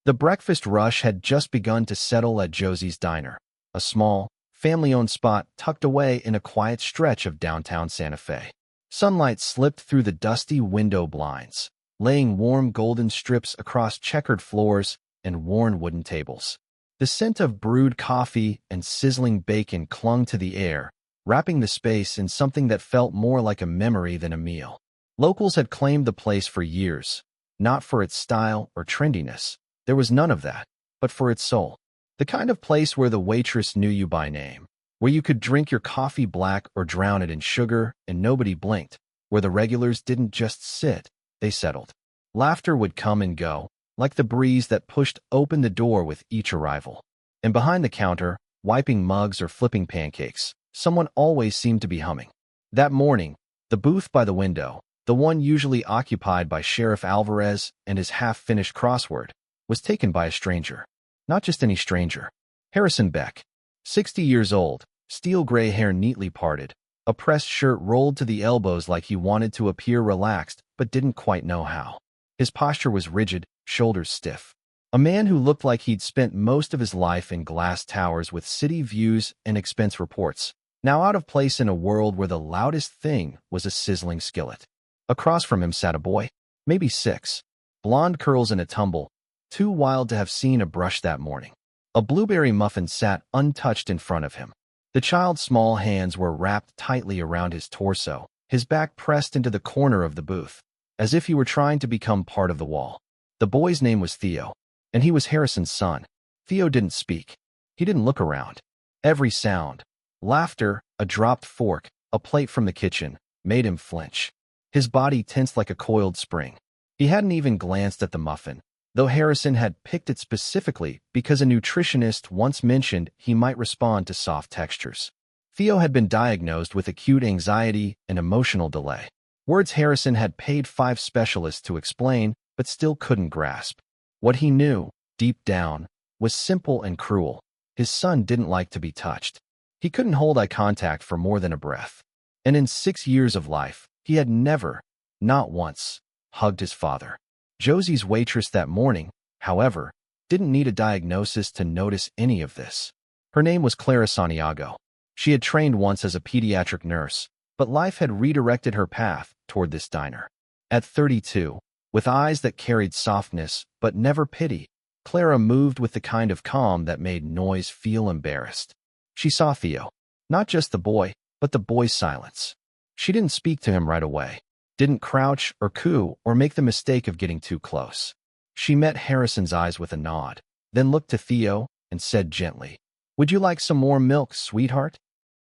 The breakfast rush had just begun to settle at Josie's Diner, a small, family-owned spot tucked away in a quiet stretch of downtown Santa Fe. Sunlight slipped through the dusty window blinds, laying warm golden strips across checkered floors and worn wooden tables. The scent of brewed coffee and sizzling bacon clung to the air, wrapping the space in something that felt more like a memory than a meal. Locals had claimed the place for years, not for its style or trendiness. There was none of that, but for its soul. The kind of place where the waitress knew you by name, where you could drink your coffee black or drown it in sugar and nobody blinked, where the regulars didn't just sit, they settled. Laughter would come and go, like the breeze that pushed open the door with each arrival. And behind the counter, wiping mugs or flipping pancakes, someone always seemed to be humming. That morning, the booth by the window, the one usually occupied by Sheriff Alvarez and his half-finished crossword, was taken by a stranger. Not just any stranger. Harrison Beck. 60 years old, steel gray hair neatly parted, a pressed shirt rolled to the elbows like he wanted to appear relaxed but didn't quite know how. His posture was rigid, shoulders stiff. A man who looked like he'd spent most of his life in glass towers with city views and expense reports, now out of place in a world where the loudest thing was a sizzling skillet. Across from him sat a boy, maybe 6, blonde curls in a tumble, too wild to have seen a brush that morning. A blueberry muffin sat untouched in front of him. The child's small hands were wrapped tightly around his torso, his back pressed into the corner of the booth, as if he were trying to become part of the wall. The boy's name was Theo, and he was Harrison's son. Theo didn't speak. He didn't look around. Every sound, laughter, a dropped fork, a plate from the kitchen, made him flinch. His body tensed like a coiled spring. He hadn't even glanced at the muffin, though Harrison had picked it specifically because a nutritionist once mentioned he might respond to soft textures. Theo had been diagnosed with acute anxiety and emotional delay. Words Harrison had paid 5 specialists to explain, but still couldn't grasp. What he knew, deep down, was simple and cruel. His son didn't like to be touched. He couldn't hold eye contact for more than a breath. And in 6 years of life, he had never, not once, hugged his father. Josie's waitress that morning, however, didn't need a diagnosis to notice any of this. Her name was Clara Santiago. She had trained once as a pediatric nurse, but life had redirected her path toward this diner. At 32, with eyes that carried softness but never pity, Clara moved with the kind of calm that made Noise feel embarrassed. She saw Theo, not just the boy, but the boy's silence. She didn't speak to him right away, didn't crouch or coo or make the mistake of getting too close. She met Harrison's eyes with a nod, then looked to Theo and said gently, "Would you like some more milk, sweetheart?"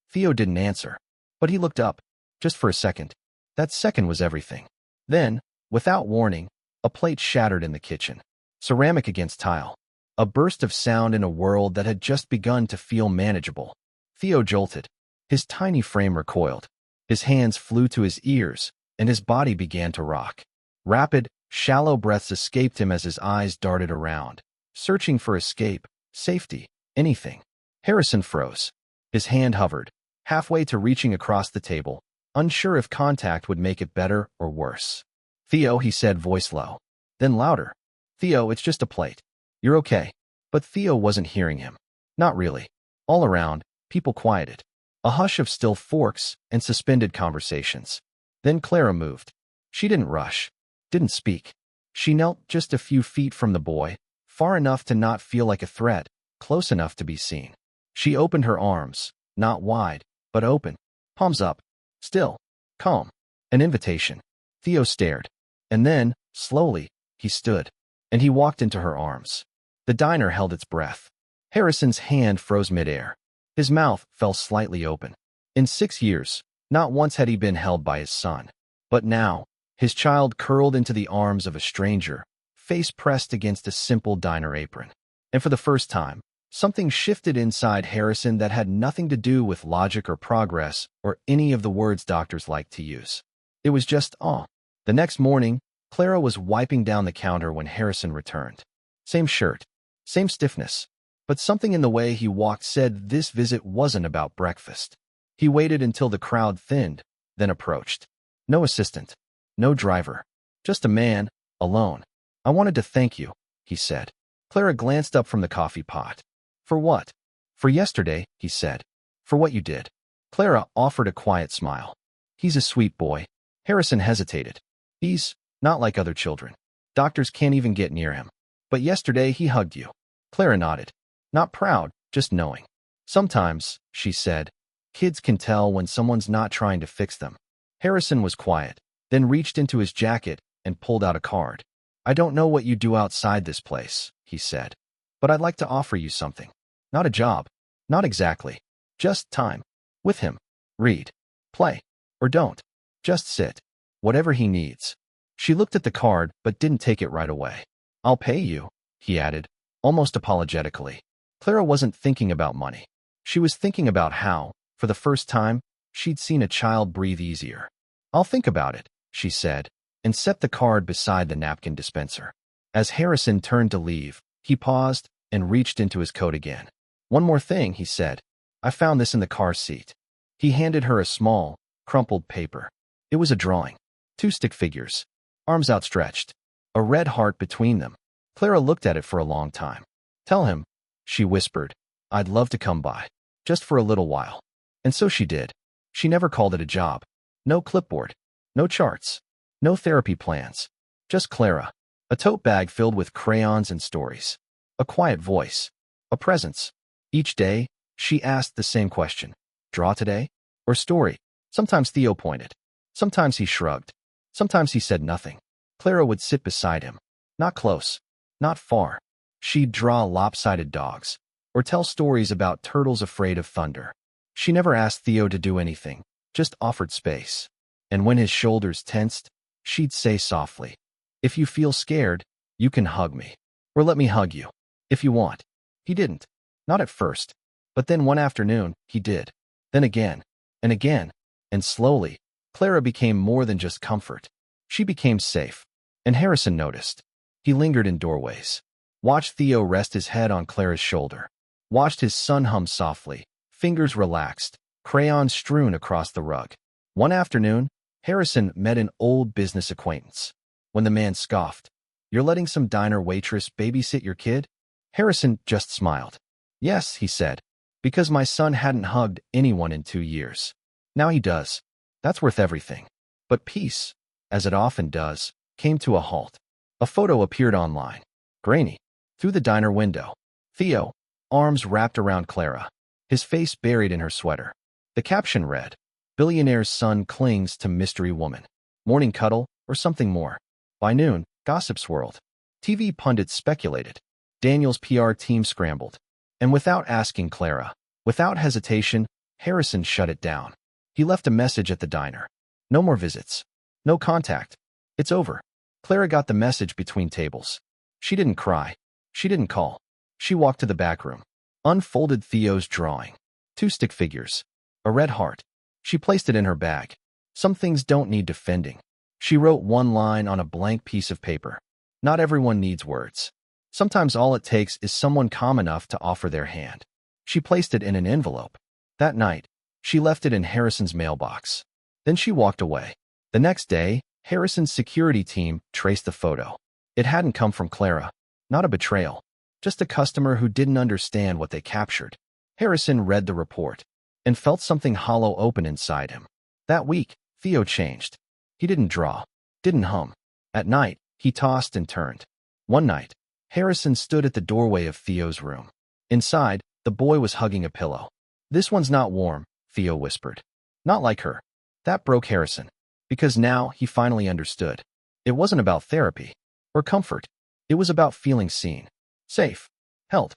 Theo didn't answer, but he looked up, just for a second. That second was everything. Then, without warning, a plate shattered in the kitchen. Ceramic against tile. A burst of sound in a world that had just begun to feel manageable. Theo jolted. His tiny frame recoiled. His hands flew to his ears, and his body began to rock. Rapid, shallow breaths escaped him as his eyes darted around, searching for escape, safety, anything. Harrison froze. His hand hovered, halfway to reaching across the table, unsure if contact would make it better or worse. "Theo," he said, voice low. Then louder. "Theo, it's just a plate. You're okay." But Theo wasn't hearing him. Not really. All around, people quieted. A hush of still forks and suspended conversations. Then Clara moved. She didn't rush, didn't speak. She knelt just a few feet from the boy, far enough to not feel like a threat, close enough to be seen. She opened her arms, not wide, but open, palms up, still, calm. An invitation. Theo stared. And then, slowly, he stood, and he walked into her arms. The diner held its breath. Harrison's hand froze midair. His mouth fell slightly open. In 6 years, not once had he been held by his son. But now, his child curled into the arms of a stranger, face pressed against a simple diner apron. And for the first time, something shifted inside Harrison that had nothing to do with logic or progress or any of the words doctors like to use. It was just awe. The next morning, Clara was wiping down the counter when Harrison returned. Same shirt, same stiffness, but something in the way he walked said this visit wasn't about breakfast. He waited until the crowd thinned, then approached. No assistant, no driver, just a man, alone. "I wanted to thank you," he said. Clara glanced up from the coffee pot. For what? For yesterday, he said. For what you did. Clara offered a quiet smile. He's a sweet boy. Harrison hesitated. He's not like other children. Doctors can't even get near him. But yesterday he hugged you. Clara nodded. Not proud, just knowing. Sometimes, she said, kids can tell when someone's not trying to fix them. Harrison was quiet, then reached into his jacket and pulled out a card. I don't know what you do outside this place, he said. But I'd like to offer you something. Not a job. Not exactly. Just time. With him. Read. Play. Or don't. Just sit. Whatever he needs. She looked at the card but didn't take it right away. I'll pay you, he added, almost apologetically. Clara wasn't thinking about money. She was thinking about how, for the first time, she'd seen a child breathe easier. I'll think about it, she said, and set the card beside the napkin dispenser. As Harrison turned to leave, he paused and reached into his coat again. One more thing, he said. I found this in the car seat. He handed her a small, crumpled paper. It was a drawing. 2 stick figures. Arms outstretched. A red heart between them. Clara looked at it for a long time. Tell him, she whispered, I'd love to come by. Just for a little while. And so she did. She never called it a job. No clipboard. No charts. No therapy plans. Just Clara. A tote bag filled with crayons and stories. A quiet voice. A presence. Each day, she asked the same question. Draw today? Or story? Sometimes Theo pointed. Sometimes he shrugged. Sometimes he said nothing. Clara would sit beside him. Not close. Not far. She'd draw lopsided dogs. Or tell stories about turtles afraid of thunder. She never asked Theo to do anything. Just offered space. And when his shoulders tensed, she'd say softly, if you feel scared, you can hug me. Or let me hug you. If you want. He didn't. Not at first. But then one afternoon, he did. Then again. And again. And slowly, Clara became more than just comfort. She became safe. And Harrison noticed. He lingered in doorways. Watched Theo rest his head on Clara's shoulder. Watched his son hum softly, fingers relaxed, crayons strewn across the rug. One afternoon, Harrison met an old business acquaintance. When the man scoffed, You're letting some diner waitress babysit your kid? Harrison just smiled. Yes, he said, because my son hadn't hugged anyone in 2 years. Now he does. That's worth everything. But peace, as it often does, came to a halt. A photo appeared online. Grainy. Through the diner window. Theo, arms wrapped around Clara, his face buried in her sweater. The caption read, Billionaire's son clings to mystery woman. Morning cuddle, or something more. By noon, gossip swirled. TV pundits speculated. Daniel's PR team scrambled. And without asking Clara, without hesitation, Harrison shut it down. He left a message at the diner. No more visits. No contact. It's over. Clara got the message between tables. She didn't cry. She didn't call. She walked to the back room. Unfolded Theo's drawing. 2 stick figures. A red heart. She placed it in her bag. Some things don't need defending. She wrote one line on a blank piece of paper. Not everyone needs words. Sometimes all it takes is someone calm enough to offer their hand. She placed it in an envelope. That night, she left it in Harrison's mailbox. Then she walked away. The next day, Harrison's security team traced the photo. It hadn't come from Clara. Not a betrayal. Just a customer who didn't understand what they captured. Harrison read the report and felt something hollow open inside him. That week, Theo changed. He didn't draw. Didn't hum. At night, he tossed and turned. One night, Harrison stood at the doorway of Theo's room. Inside, the boy was hugging a pillow. This one's not warm, Theo whispered. Not like her. That broke Harrison. Because now he finally understood. It wasn't about therapy or comfort. It was about feeling seen, safe, held.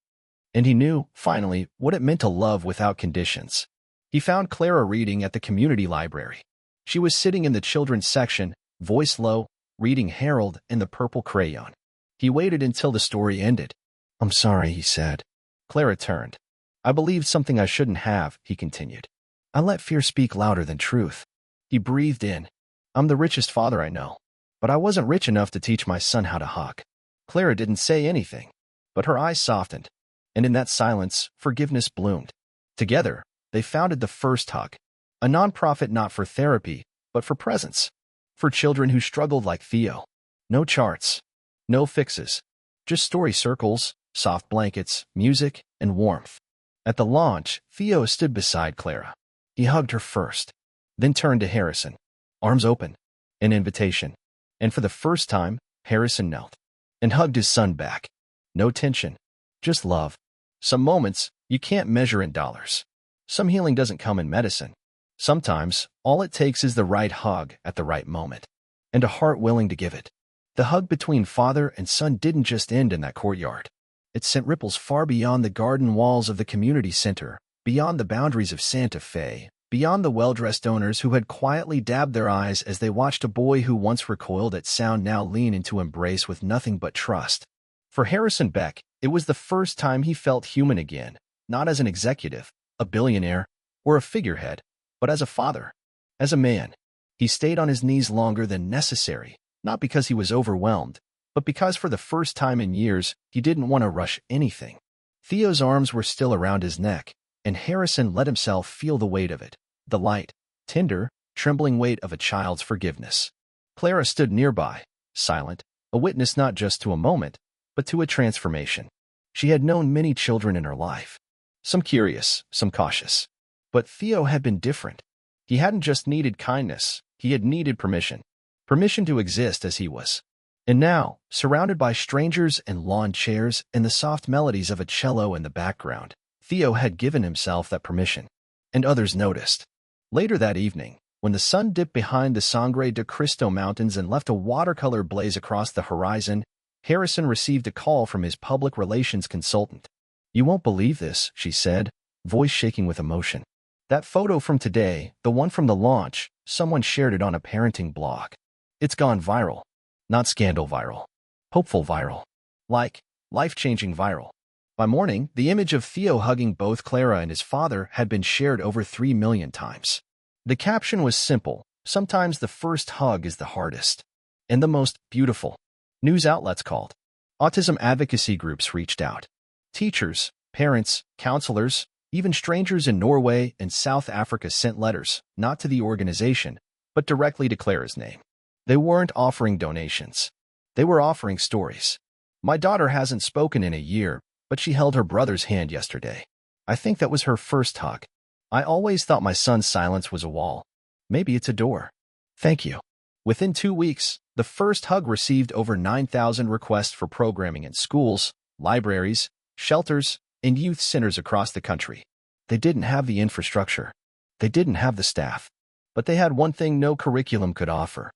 And he knew, finally, what it meant to love without conditions. He found Clara reading at the community library. She was sitting in the children's section, voice low, reading Harold in the purple crayon. He waited until the story ended. I'm sorry, he said. Clara turned. I believed something I shouldn't have, he continued. I let fear speak louder than truth. He breathed in. I'm the richest father I know. But I wasn't rich enough to teach my son how to hug. Clara didn't say anything, but her eyes softened. And in that silence, forgiveness bloomed. Together, they founded the First Hug, a nonprofit not for therapy, but for presence. For children who struggled like Theo. No charts. No fixes. Just story circles, soft blankets, music, and warmth. At the launch, Theo stood beside Clara. He hugged her first, then turned to Harrison, arms open, an invitation. And for the first time, Harrison knelt and hugged his son back. No tension, just love. Some moments you can't measure in dollars. Some healing doesn't come in medicine. Sometimes, all it takes is the right hug at the right moment, and a heart willing to give it. The hug between father and son didn't just end in that courtyard. It sent ripples far beyond the garden walls of the community center, beyond the boundaries of Santa Fe, beyond the well-dressed owners who had quietly dabbed their eyes as they watched a boy who once recoiled at sound now lean into embrace with nothing but trust. For Harrison Beck, it was the first time he felt human again, not as an executive, a billionaire, or a figurehead, but as a father, as a man. He stayed on his knees longer than necessary, not because he was overwhelmed, but because for the first time in years, he didn't want to rush anything. Theo's arms were still around his neck, and Harrison let himself feel the weight of it, the light, tender, trembling weight of a child's forgiveness. Clara stood nearby, silent, a witness not just to a moment, but to a transformation. She had known many children in her life, some curious, some cautious. But Theo had been different. He hadn't just needed kindness, he had needed permission. Permission to exist as he was. And now, surrounded by strangers and lawn chairs and the soft melodies of a cello in the background, Theo had given himself that permission. And others noticed. Later that evening, when the sun dipped behind the Sangre de Cristo Mountains and left a watercolor blaze across the horizon, Harrison received a call from his public relations consultant. "You won't believe this," she said, voice shaking with emotion. "That photo from today, the one from the launch, someone shared it on a parenting blog. It's gone viral. Not scandal viral. Hopeful viral. Like, life-changing viral." By morning, the image of Theo hugging both Clara and his father had been shared over 3 million times. The caption was simple: "Sometimes the first hug is the hardest. And the most beautiful." News outlets called. Autism advocacy groups reached out. Teachers, parents, counselors, even strangers in Norway and South Africa sent letters, not to the organization, but directly to Clara's name. They weren't offering donations. They were offering stories. "My daughter hasn't spoken in a year, but she held her brother's hand yesterday. I think that was her first hug. I always thought my son's silence was a wall. Maybe it's a door. Thank you." Within 2 weeks, the first hug received over 9,000 requests for programming in schools, libraries, shelters, and youth centers across the country. They didn't have the infrastructure. They didn't have the staff. But they had one thing no curriculum could offer: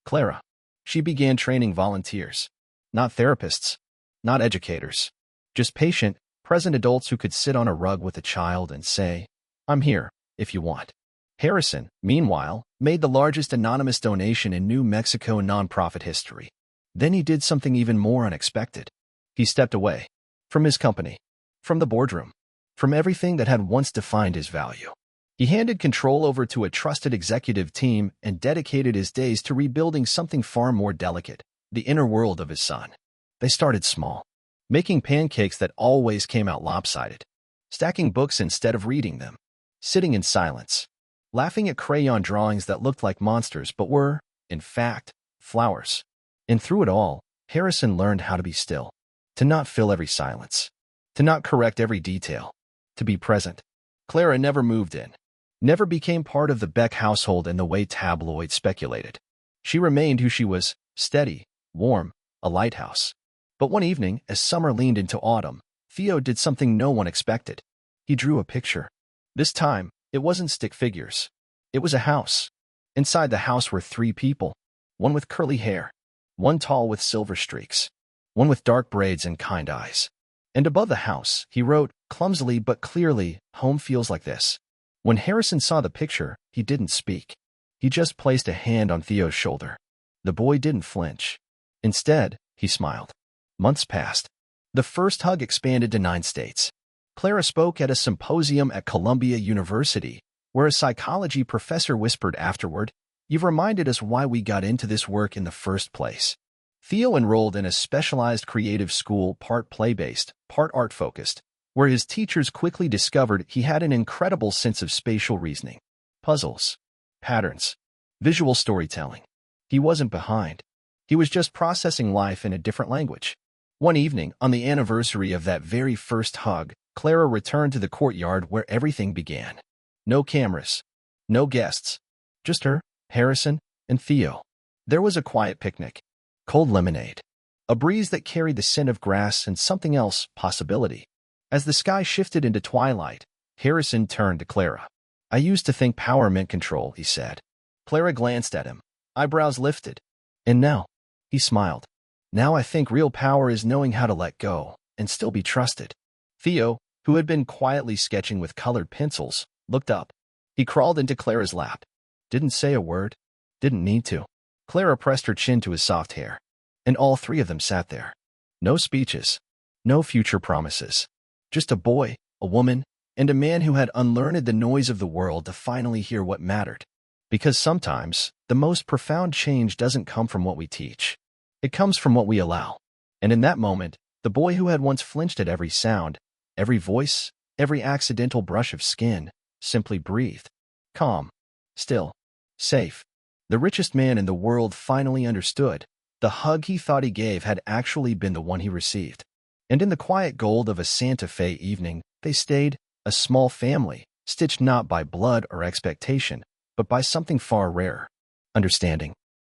Clara. She began training volunteers. Not therapists. Not educators. Just patient, present adults who could sit on a rug with a child and say, "I'm here, if you want." Harrison, meanwhile, made the largest anonymous donation in New Mexico nonprofit history. Then he did something even more unexpected. He stepped away. From his company. From the boardroom. From everything that had once defined his value. He handed control over to a trusted executive team and dedicated his days to rebuilding something far more delicate: the inner world of his son. They started small. Making pancakes that always came out lopsided. Stacking books instead of reading them. Sitting in silence. Laughing at crayon drawings that looked like monsters but were, in fact, flowers. And through it all, Harrison learned how to be still. To not fill every silence. To not correct every detail. To be present. Clara never moved in. Never became part of the Beck household in the way tabloids speculated. She remained who she was: steady, warm, a lighthouse. But one evening, as summer leaned into autumn, Theo did something no one expected. He drew a picture. This time, it wasn't stick figures. It was a house. Inside the house were 3 people. One with curly hair. One tall with silver streaks. One with dark braids and kind eyes. And above the house, he wrote, clumsily but clearly, "Home feels like this." When Harrison saw the picture, he didn't speak. He just placed a hand on Theo's shoulder. The boy didn't flinch. Instead, he smiled. Months passed. The first hug expanded to 9 states. Clara spoke at a symposium at Columbia University, where a psychology professor whispered afterward, "You've reminded us why we got into this work in the first place." Theo enrolled in a specialized creative school, part play-based, part art-focused, where his teachers quickly discovered he had an incredible sense of spatial reasoning, puzzles, patterns, visual storytelling. He wasn't behind. He was just processing life in a different language. One evening, on the anniversary of that very first hug, Clara returned to the courtyard where everything began. No cameras, no guests, just her, Harrison, and Theo. There was a quiet picnic, cold lemonade, a breeze that carried the scent of grass and something else, possibility. As the sky shifted into twilight, Harrison turned to Clara. "I used to think power meant control," he said. Clara glanced at him, eyebrows lifted. "And now?" He smiled. "Now I think real power is knowing how to let go and still be trusted." Theo, who had been quietly sketching with colored pencils, looked up. He crawled into Clara's lap. Didn't say a word. Didn't need to. Clara pressed her chin to his soft hair. And all three of them sat there. No speeches. No future promises. Just a boy, a woman, and a man who had unlearned the noise of the world to finally hear what mattered. Because sometimes, the most profound change doesn't come from what we teach. It comes from what we allow. And in that moment, the boy who had once flinched at every sound, every voice, every accidental brush of skin, simply breathed. Calm. Still. Safe. The richest man in the world finally understood. The hug he thought he gave had actually been the one he received. And in the quiet gold of a Santa Fe evening, they stayed, a small family, stitched not by blood or expectation, but by something far rarer: understanding.